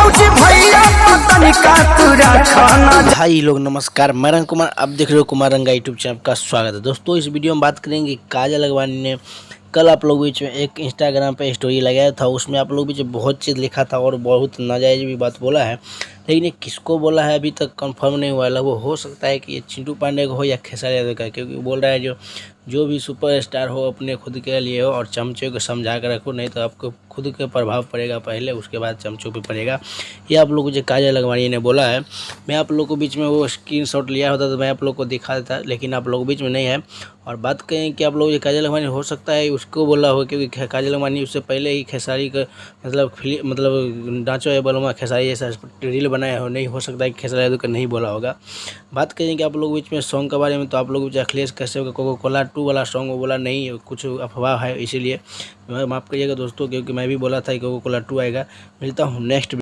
भौजी भैया पतन का तुरा खाना। भाई लोग नमस्कार, मैं रंग कुमार, आप देख रहे हो कुमार रंगा यूट्यूब चैनल का स्वागत है। दोस्तों इस वीडियो में बात करेंगे काजल अगवानी ने कल आप लोग बीच में एक इंस्टाग्राम पे स्टोरी लगाया था, उसमें आप लोग बीच में बहुत चीज़ लिखा था और बहुत नाजायज भी बात बोला है, लेकिन ये किसको बोला है अभी तक कंफर्म नहीं हुआ है। वो हो सकता है कि ये चिंटू पांडे को हो या खेसारी यादव का, क्योंकि बोल रहा है जो भी सुपरस्टार हो अपने खुद के लिए हो और चमचे को समझा कर रखो, नहीं तो आपको खुद के प्रभाव पड़ेगा पहले, उसके बाद चमचों पे पड़ेगा। ये आप लोग को जो काजल अगवानी ने बोला है, मैं आप लोग को बीच में वो स्क्रीनशॉट लिया होता तो मैं आप लोग को दिखा देता, लेकिन आप लोग बीच में नहीं है। और बात करें कि आप लोग ये काजल अगवानी हो सकता है उसको बोला हो, क्योंकि काजल अगवानी उससे पहले ही खेसारी का मतलब डांचो या बलमा खेसारी जैसा रील बनाया हो, नहीं हो सकता है कि खेसारी यादव का नहीं बोला होगा। बात करें कि आप लोग बीच में सॉन्ग के बारे में, तो आप लोग बीच अखिलेश कश्यप का कोको कोला 2 वाला सॉन्ग वो बोला नहीं, कुछ अफवाह है, इसीलिए माफ़ करिएगा दोस्तों, क्योंकि मैं भी बोला था कि कोको कोला 2 आएगा। मिलता हूँ नेक्स्ट